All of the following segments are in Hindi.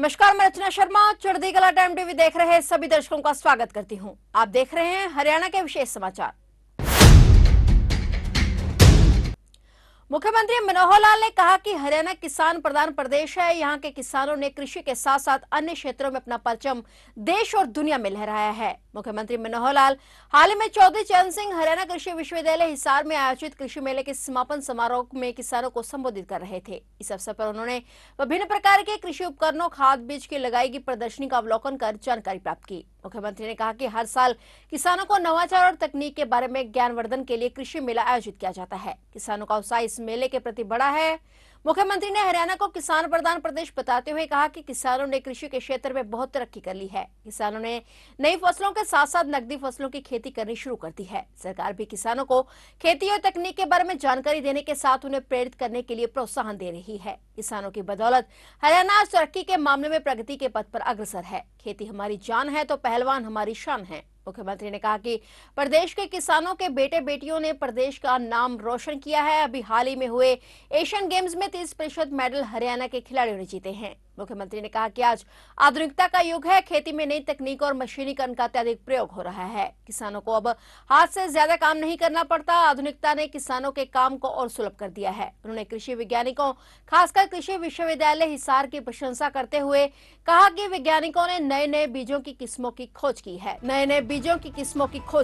नमस्कार, मैं रचना शर्मा चढ़ती कला टाइम टीवी देख रहे सभी दर्शकों का स्वागत करती हूं। आप देख रहे हैं हरियाणा के विशेष समाचार। मुख्यमंत्री मनोहर लाल ने कहा कि हरियाणा किसान प्रधान प्रदेश है। यहां के किसानों ने कृषि के साथ साथ अन्य क्षेत्रों में अपना परचम देश और दुनिया में लहराया है। मुख्यमंत्री मनोहर लाल हाल ही में चौधरी चरण सिंह हरियाणा कृषि विश्वविद्यालय हिसार में आयोजित कृषि मेले के समापन समारोह में किसानों को संबोधित कर रहे थे। इस अवसर पर उन्होंने विभिन्न प्रकार के कृषि उपकरणों, खाद बीज की लगाई गई प्रदर्शनी का अवलोकन कर जानकारी प्राप्त की। मुख्यमंत्री ने कहा कि हर साल किसानों को नवाचार और तकनीक के बारे में ज्ञानवर्धन के लिए कृषि मेला आयोजित किया जाता है। किसानों का उत्साह इस मेले के प्रति बड़ा है। मुख्यमंत्री ने हरियाणा को किसान प्रधान प्रदेश बताते हुए कहा कि किसानों ने कृषि के क्षेत्र में बहुत तरक्की कर ली है। किसानों ने नई फसलों के साथ साथ नकदी फसलों की खेती करनी शुरू कर दी है। सरकार भी किसानों को खेती और तकनीक के बारे में जानकारी देने के साथ उन्हें प्रेरित करने के लिए प्रोत्साहन दे रही है। किसानों की बदौलत हरियाणा आज तरक्की के मामले में प्रगति के पथ पर अग्रसर है। खेती हमारी जान है तो पहलवान हमारी शान है। मुख्यमंत्री ने कहा कि प्रदेश के किसानों के बेटे बेटियों ने प्रदेश का नाम रोशन किया है। अभी हाल ही में हुए एशियन गेम्स में 30% मेडल हरियाणा के खिलाड़ियों ने जीते हैं। मुख्यमंत्री ने कहा कि आज आधुनिकता का युग है। खेती में नई तकनीक और मशीनीकरण का अत्यधिक प्रयोग हो रहा है। किसानों को अब हाथ से ज्यादा काम नहीं करना पड़ता। आधुनिकता ने किसानों के काम को और सुलभ कर दिया है। उन्होंने कृषि वैज्ञानिकों, खासकर कृषि विश्वविद्यालय हिसार की प्रशंसा करते हुए कहा कि वैज्ञानिकों ने नए नए बीजों की किस्मों की खोज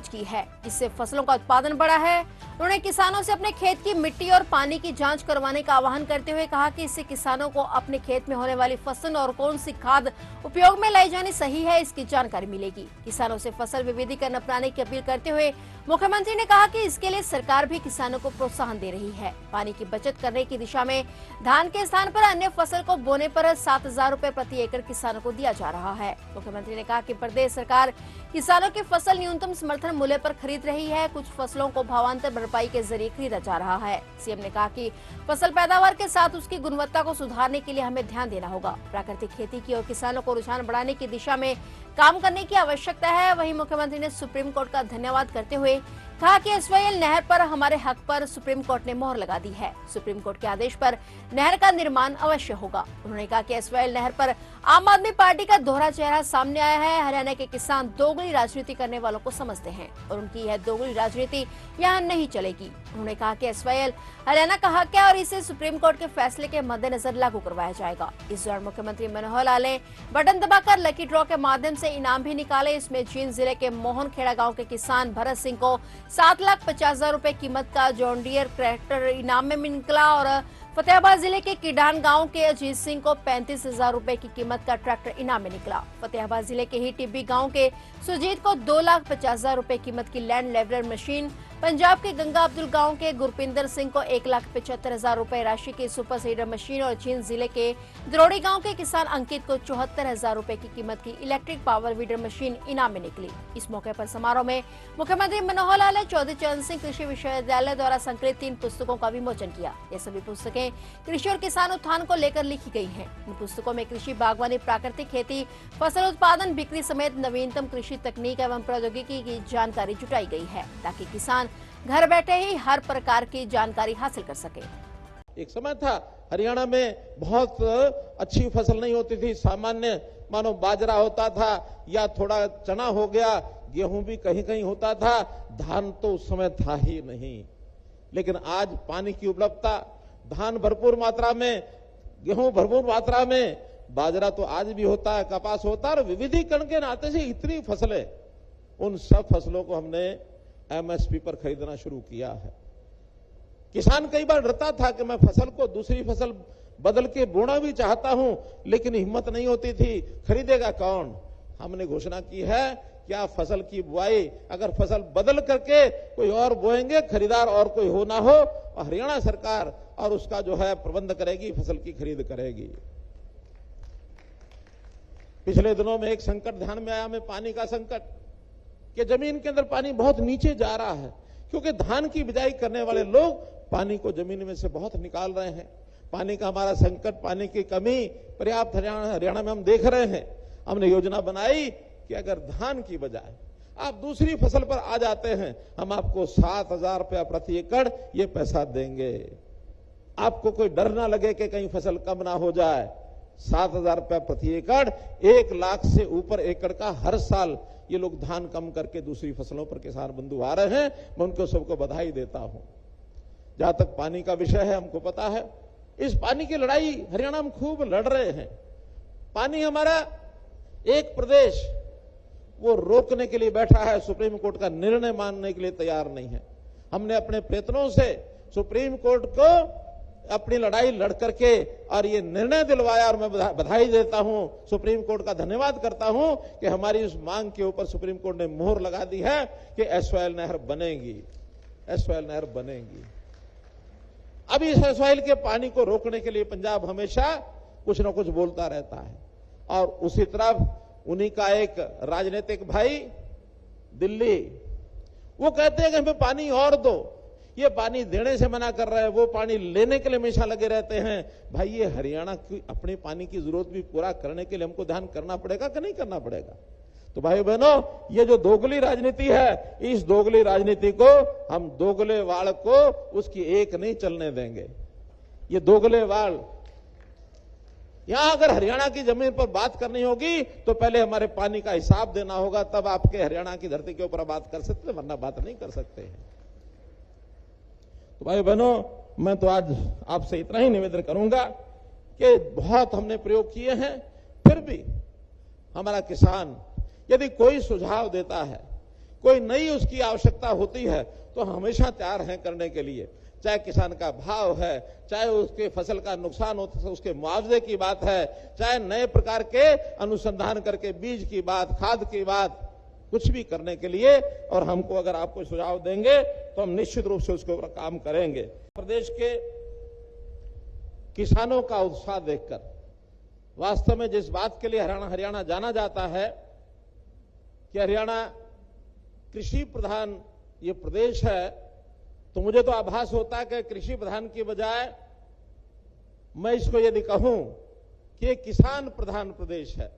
की है। इससे फसलों का उत्पादन बढ़ा है। उन्होंने किसानों से अपने खेत की मिट्टी और पानी की जांच करवाने का आह्वान करते हुए कहा कि इससे किसानों को अपने खेत में होने वाली फसल और कौन सी खाद उपयोग में लाई जानी सही है, इसकी जानकारी मिलेगी। किसानों से फसल विविधीकरण अपनाने की अपील करते हुए मुख्यमंत्री ने कहा कि इसके लिए सरकार भी किसानों को प्रोत्साहन दे रही है। पानी की बचत करने की दिशा में धान के स्थान पर अन्य फसल को बोने पर 7,000 रुपए प्रति एकड़ किसानों को दिया जा रहा है। मुख्यमंत्री ने कहा कि प्रदेश सरकार किसानों की फसल न्यूनतम समर्थन मूल्य पर खरीद रही है। कुछ फसलों को भावांतर भरपाई के जरिए खरीदा जा रहा है। सीएम ने कहा कि फसल पैदावार के साथ उसकी गुणवत्ता को सुधारने के लिए हमें ध्यान देना होगा। प्राकृतिक खेती की और किसानों को रुझान बढ़ाने की दिशा में काम करने की आवश्यकता है। वहीं मुख्यमंत्री ने सुप्रीम कोर्ट का धन्यवाद करते हुए कहा कि एसवाईएल नहर पर हमारे हक पर सुप्रीम कोर्ट ने मोहर लगा दी है। सुप्रीम कोर्ट के आदेश पर नहर का निर्माण अवश्य होगा। उन्होंने कहा कि एसवाईएल नहर पर आम आदमी पार्टी का दोहरा चेहरा सामने आया है। हरियाणा के किसान दोगली राजनीति करने वालों को समझते हैं और उनकी यह दोगली राजनीति यहाँ नहीं चलेगी। उन्होंने कहा कि एसवाईएल हरियाणा का हक है और इसे सुप्रीम कोर्ट के फैसले के मद्देनजर लागू करवाया जाएगा। इस दौरान मुख्यमंत्री मनोहर लाल ने बटन दबाकर लकी ड्रॉ के माध्यम से इनाम भी निकाले। इसमें जींद जिले के मोहनखेड़ा गाँव के किसान भरत सिंह को 7,50,000 रुपए कीमत का जॉन डियर ट्रैक्टर इनाम में निकला और फतेहाबाद जिले के किडान गांव के अजीत सिंह को 35,000 रुपए की कीमत का ट्रैक्टर इनाम में निकला। फतेहाबाद जिले के ही टिब्बी गांव के सुजीत को 2,50,000 रुपए कीमत की लैंड लेवलर मशीन, पंजाब के गंगा अब्दुल गांव के गुरपिंदर सिंह को 1,75,000 रुपए राशि की सुपर सीडर मशीन और जींद जिले के द्रोड़ी गांव के किसान अंकित को 74,000 रुपए की कीमत की इलेक्ट्रिक पावर वीडर मशीन इनाम में निकली। इस मौके पर समारोह में मुख्यमंत्री मनोहर लाल ने चौधरी चरण सिंह कृषि विश्वविद्यालय द्वारा संकलित 3 पुस्तकों का विमोचन किया। ये सभी पुस्तकें कृषि और किसान उत्थान को लेकर लिखी गई हैं। इन पुस्तकों में कृषि, बागवानी, प्राकृतिक खेती, फसल उत्पादन, बिक्री समेत नवीनतम कृषि तकनीक एवं प्रौद्योगिकी की जानकारी जुटाई गई है ताकि किसान घर बैठे ही हर प्रकार की जानकारी हासिल कर सके। एक समय था हरियाणा में बहुत अच्छी फसल नहीं होती थी। सामान्य मानो बाजरा होता था या थोड़ा चना हो गया, गेहूं भी कहीं कहीं होता था, धान तो उस समय था ही नहीं। लेकिन आज पानी की उपलब्धता, धान भरपूर मात्रा में, गेहूं भरपूर मात्रा में, बाजरा तो आज भी होता है, कपास होता है और विविधीकरण के नाते से इतनी फसलें, उन सब फसलों को हमने एमएसपी पर खरीदना शुरू किया है। किसान कई बार डरता था कि मैं फसल को दूसरी फसल बदल के बोना भी चाहता हूं, लेकिन हिम्मत नहीं होती थी, खरीदेगा कौन। हमने घोषणा की है कि आप फसल की बुआई अगर फसल बदल करके कोई और बोएंगे, खरीदार और कोई हो ना हो, हरियाणा सरकार और उसका जो है प्रबंध करेगी, फसल की खरीद करेगी। पिछले दिनों में एक संकट ध्यान में आया, में पानी का संकट, कि जमीन के अंदर पानी बहुत नीचे जा रहा है क्योंकि धान की बिजाई करने वाले लोग पानी को जमीन में से बहुत निकाल रहे हैं। पानी का हमारा संकट, पानी की कमी पर्याप्त हरियाणा में हम देख रहे हैं। हमने योजना बनाई कि अगर धान की बजाय आप दूसरी फसल पर आ जाते हैं, हम आपको 7,000 रुपया प्रति एकड़ ये पैसा देंगे। आपको कोई डर ना लगे कि कहीं फसल कम ना हो जाए। 7,000 रुपया प्रति एकड़, 1 लाख से ऊपर एकड़ का हर साल ये लोग धान कम करके दूसरी फसलों पर किसान बंधु आ रहे हैं। मैं उनको सबको बधाई देता हूं। जहां तक पानी का विषय है, हमको पता है इस पानी की लड़ाई हरियाणा में खूब लड़ रहे हैं। पानी हमारा एक प्रदेश वो रोकने के लिए बैठा है, सुप्रीम कोर्ट का निर्णय मानने के लिए तैयार नहीं है। हमने अपने प्रयत्नों से सुप्रीम कोर्ट को अपनी लड़ाई लड़ करके और ये निर्णय दिलवाया, और मैं बधाई देता हूं, सुप्रीम कोर्ट का धन्यवाद करता हूं कि हमारी उस मांग के ऊपर सुप्रीम कोर्ट ने मोहर लगा दी है कि एसवाइएल नहर बनेगी, एसवाइएल नहर बनेगी। अब इस एसवाइएल के पानी को रोकने के लिए पंजाब हमेशा कुछ न कुछ बोलता रहता है, और उसी तरफ उन्हीं का एक राजनीतिक भाई दिल्ली, वो कहते हैं कि हमें पानी और दो। ये पानी देने से मना कर रहे हैं, वो पानी लेने के लिए हमेशा लगे रहते हैं। भाई ये हरियाणा की अपने पानी की जरूरत भी पूरा करने के लिए हमको ध्यान करना पड़ेगा कि नहीं करना पड़ेगा? तो भाई बहनों, ये जो दोगली राजनीति है, इस दोगली राजनीति को हम दोगले वाल को उसकी एक नहीं चलने देंगे। ये दोगले वाल, यहां अगर हरियाणा की जमीन पर बात करनी होगी तो पहले हमारे पानी का हिसाब देना होगा, तब आपके हरियाणा की धरती के ऊपर बात कर सकते, वरना बात नहीं कर सकते हैं। तो भाई बहनों, मैं तो आज आपसे इतना ही निवेदन करूंगा कि बहुत हमने प्रयोग किए हैं, फिर भी हमारा किसान यदि कोई सुझाव देता है, कोई नई उसकी आवश्यकता होती है, तो हमेशा तैयार हैं करने के लिए। चाहे किसान का भाव है, चाहे उसके फसल का नुकसान हो तो उसके मुआवजे की बात है, चाहे नए प्रकार के अनुसंधान करके बीज की बात, खाद की बात, कुछ भी करने के लिए, और हमको अगर आप कोई सुझाव देंगे तो हम निश्चित रूप से उसके ऊपर काम करेंगे। प्रदेश के किसानों का उत्साह देखकर वास्तव में जिस बात के लिए हरियाणा जाना जाता है कि हरियाणा कृषि प्रधान ये प्रदेश है, तो मुझे तो आभास होता है कि कृषि प्रधान की बजाय मैं इसको यदि कहूं कि एक किसान प्रधान प्रदेश है,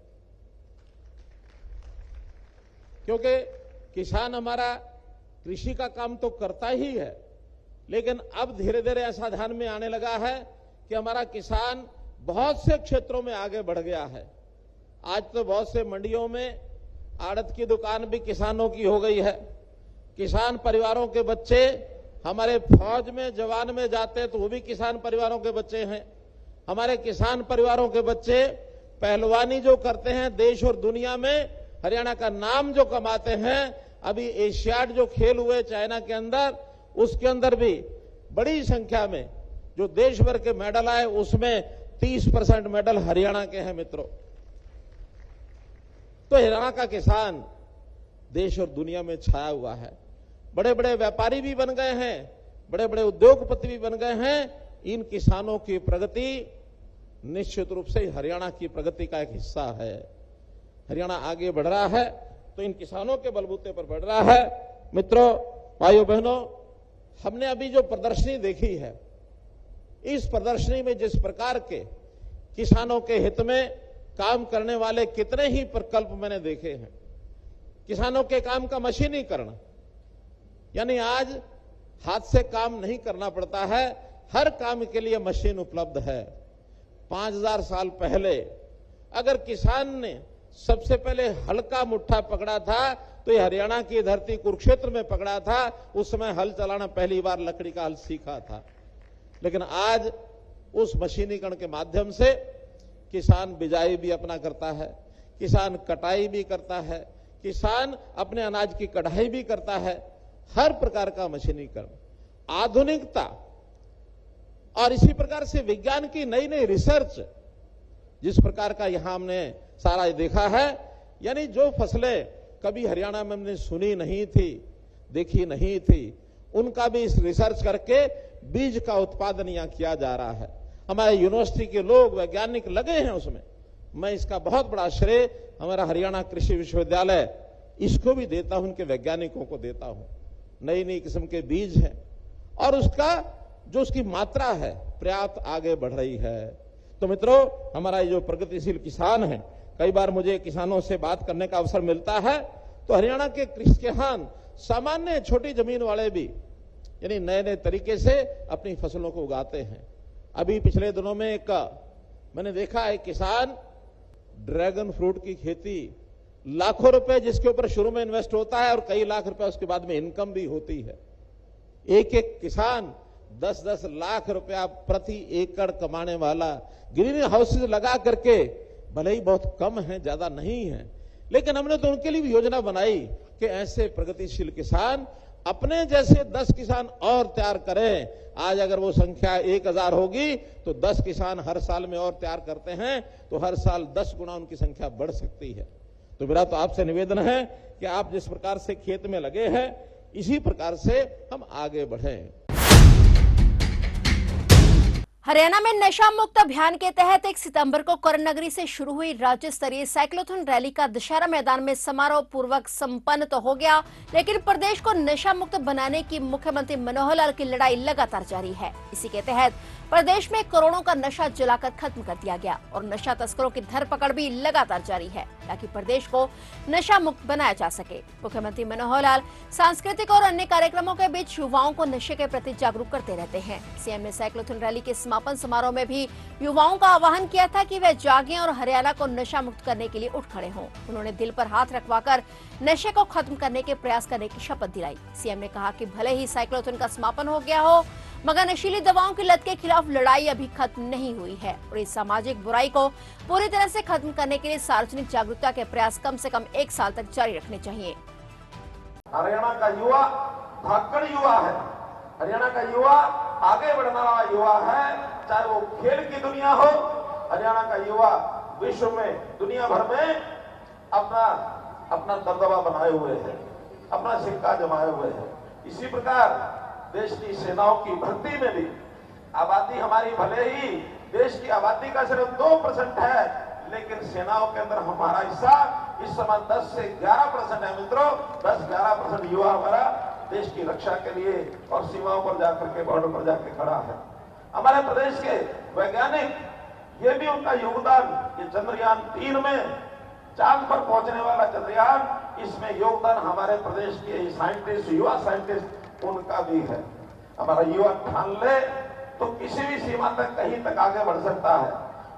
क्योंकि किसान हमारा कृषि का काम तो करता ही है, लेकिन अब धीरे धीरे ऐसा ध्यान में आने लगा है कि हमारा किसान बहुत से क्षेत्रों में आगे बढ़ गया है। आज तो बहुत से मंडियों में आड़त की दुकान भी किसानों की हो गई है। किसान परिवारों के बच्चे हमारे फौज में, जवान में जाते हैं तो वो भी किसान परिवारों के बच्चे हैं। हमारे किसान परिवारों के बच्चे पहलवानी जो करते हैं, देश और दुनिया में हरियाणा का नाम जो कमाते हैं। अभी एशियाड जो खेल हुए चाइना के अंदर, उसके अंदर भी बड़ी संख्या में जो देश भर के मेडल आए, उसमें 30% मेडल हरियाणा के हैं मित्रों। तो हरियाणा का किसान देश और दुनिया में छाया हुआ है। बड़े बड़े व्यापारी भी बन गए हैं, बड़े बड़े उद्योगपति भी बन गए हैं। इन किसानों की प्रगति निश्चित रूप से हरियाणा की प्रगति का एक हिस्सा है। हरियाणा आगे बढ़ रहा है तो इन किसानों के बलबूते पर बढ़ रहा है। मित्रों, भाइयों बहनों, हमने अभी जो प्रदर्शनी देखी है, इस प्रदर्शनी में जिस प्रकार के किसानों के हित में काम करने वाले कितने ही प्रकल्प मैंने देखे हैं। किसानों के काम का मशीनीकरण, यानी आज हाथ से काम नहीं करना पड़ता है, हर काम के लिए मशीन उपलब्ध है। 5000 साल पहले अगर किसान ने सबसे पहले हल्का मुट्ठा पकड़ा था तो ये हरियाणा की धरती कुरुक्षेत्र में पकड़ा था। उस समय हल चलाना पहली बार लकड़ी का हल सीखा था। लेकिन आज उस मशीनीकरण के माध्यम से किसान बिजाई भी अपना करता है, किसान कटाई भी करता है, किसान अपने अनाज की कढ़ाई भी करता है। हर प्रकार का मशीनीकरण, आधुनिकता, और इसी प्रकार से विज्ञान की नई नई रिसर्च, जिस प्रकार का यहां हमने सारा देखा है, यानी जो फसलें कभी हरियाणा में हमने सुनी नहीं थी, देखी नहीं थी, उनका भी इस रिसर्च करके बीज का उत्पादन यहां किया जा रहा है। हमारे यूनिवर्सिटी के लोग, वैज्ञानिक लगे हैं उसमें। मैं इसका बहुत बड़ा श्रेय हमारा हरियाणा कृषि विश्वविद्यालय, इसको भी देता हूं, उनके वैज्ञानिकों को देता हूं। नई नई किस्म के बीज हैं और उसका जो उसकी मात्रा है पर्याप्त आगे बढ़ रही है। तो मित्रों, हमारा ये जो प्रगतिशील किसान है, कई बार मुझे किसानों से बात करने का अवसर मिलता है, तो हरियाणा के किसान सामान्य छोटी जमीन वाले भी यानी नए नए तरीके से अपनी फसलों को उगाते हैं। अभी पिछले दिनों में एक मैंने देखा है किसान ड्रैगन फ्रूट की खेती, लाखों रुपए जिसके ऊपर शुरू में इन्वेस्ट होता है और कई लाख रुपए उसके बाद में इनकम भी होती है। एक एक किसान 10-10 लाख रुपया प्रति एकड़ कमाने वाला ग्रीन हाउसेज लगा करके, भले ही बहुत कम है, ज्यादा नहीं है, लेकिन हमने तो उनके लिए भी योजना बनाई कि ऐसे प्रगतिशील किसान अपने जैसे 10 किसान और तैयार करें। आज अगर वो संख्या 1000 होगी तो 10 किसान हर साल में और तैयार करते हैं तो हर साल 10 गुना उनकी संख्या बढ़ सकती है। तो मेरा तो आपसे निवेदन है कि आप जिस प्रकार से खेत में लगे हैं, इसी प्रकार से हम आगे बढ़ें। हरियाणा में नशा मुक्त अभियान के तहत 1 सितंबर को कर्ण नगरी से शुरू हुई राज्य स्तरीय साइक्लोथॉन रैली का दशहरा मैदान में समारोह पूर्वक संपन्न तो हो गया, लेकिन प्रदेश को नशा मुक्त बनाने की मुख्यमंत्री मनोहर लाल की लड़ाई लगातार जारी है। इसी के तहत प्रदेश में करोड़ों का नशा जलाकर खत्म कर दिया गया और नशा तस्करों की धरपकड़ भी लगातार जारी है ताकि प्रदेश को नशा मुक्त बनाया जा सके। मुख्यमंत्री मनोहर लाल सांस्कृतिक और अन्य कार्यक्रमों के बीच युवाओं को नशे के प्रति जागरूक करते रहते हैं। सीएम ने साइक्लोथॉन रैली के समापन समारोह में भी युवाओं का आह्वान किया था कि वे जागें और हरियाणा को नशा मुक्त करने के लिए उठ खड़े हों। उन्होंने दिल पर हाथ रखवाकर नशे को खत्म करने के प्रयास करने की शपथ दिलाई। सीएम ने कहा कि भले ही साइक्लोथॉन का समापन हो गया हो, मगर नशीली दवाओं की लत के खिलाफ लड़ाई अभी खत्म नहीं हुई है और इस सामाजिक बुराई को पूरी तरह से खत्म करने के लिए सार्वजनिक जागरूकता के प्रयास कम से कम 1 साल तक जारी रखने चाहिए। हरियाणा का युवा धाकड़ युवा है, हरियाणा का युवा आगे बढ़ने वाला युवा है, चाहे वो खेल की दुनिया हो। हरियाणा का युवा विश्व में, दुनिया भर में अपना दबदबा बनाए हुए है, अपना सिक्का जमाए हुए है। इसी प्रकार देश की सेनाओं की भर्ती में भी आबादी हमारी, भले ही देश की आबादी का सिर्फ 2% है, लेकिन सेनाओं के अंदर हमारा हिस्सा इस समय 10 से 11% है। मित्रों, 10-11% युवा हमारा देश की रक्षा के लिए और सीमाओं पर जाकर के, बॉर्डर पर जाकर खड़ा है। हमारे प्रदेश के वैज्ञानिक, ये भी उनका योगदान, ये चंद्रयान 3 में चांद पर पहुंचने वाला चंद्रयान, इसमें योगदान हमारे प्रदेश के साइंटिस्ट, युवा साइंटिस्ट, उनका भी है। हमारा युवा ठान ले तो किसी भी सीमा तक, कहीं तक आगे बढ़ सकता है।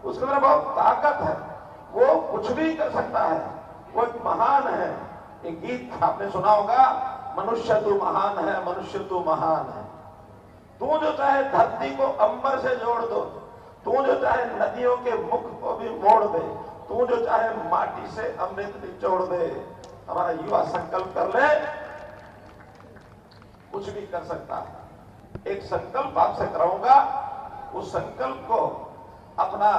उसके अंदर बहुत ताकत है, वो कुछ भी कर सकता है, वो एक महान है। एक गीत आपने सुना होगा, मनुष्य तू महान है, मनुष्य तू महान है। तू जो चाहे धरती को अंबर से जोड़ दो, तू जो चाहे नदियों के मुख को भी मोड़ दे, तू जो चाहे माटी से अमृत निचोड़ दे। हमारा युवा संकल्प कर ले, कुछ भी कर सकता है। एक संकल्प आपसे कराऊंगा, उस संकल्प को अपना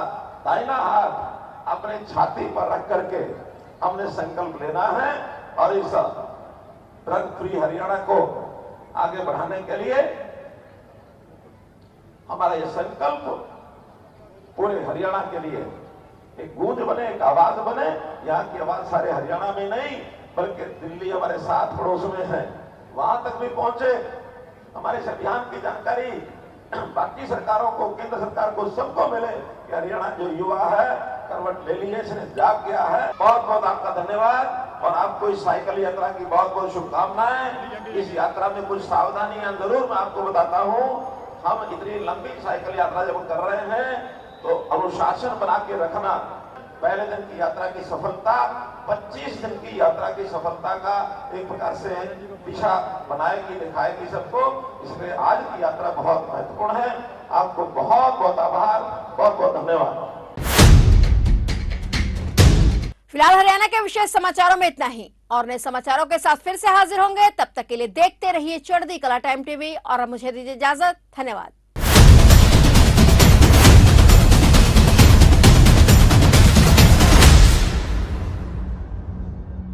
दाहिना हाथ अपने छाती पर रख करके हमने संकल्प लेना है और इस ड्रग फ्री हरियाणा को आगे बढ़ाने के लिए हमारा यह संकल्प पूरे हरियाणा के लिए एक गूंज बने, एक आवाज बने। यहाँ की आवाज सारे हरियाणा में नहीं, बल्कि दिल्ली हमारे साथ पड़ोस में है, वहां तक भी पहुंचे। हमारे इस अभियान की जानकारी बाकी सरकारों को, केंद्र सरकार को, सबको मिले कि हरियाणा जो युवा है करवट ले ली है, इसने जाग गया है। बहुत बहुत आपका धन्यवाद और आपको इस साइकिल यात्रा की बहुत बहुत शुभकामनाएं। इस यात्रा में कुछ सावधानियां जरूर मैं आपको बताता हूं। हम इतनी लंबी साइकिल यात्रा जब कर रहे हैं तो अनुशासन बना के रखना। पहले दिन की यात्रा की सफलता 25 दिन की यात्रा की सफलता का एक प्रकार से दिशा बनाएगी, दिखाएगी सबको। इसलिए आज की यात्रा बहुत महत्वपूर्ण है। आपको बहुत बहुत आभार, बहुत बहुत धन्यवाद। फिलहाल हरियाणा के विशेष समाचारों में इतना ही और नए समाचारों के साथ फिर से हाजिर होंगे। तब तक के लिए देखते रहिए चढ़ती कला टाइम टीवी और मुझे दीजिए इजाजत। धन्यवाद।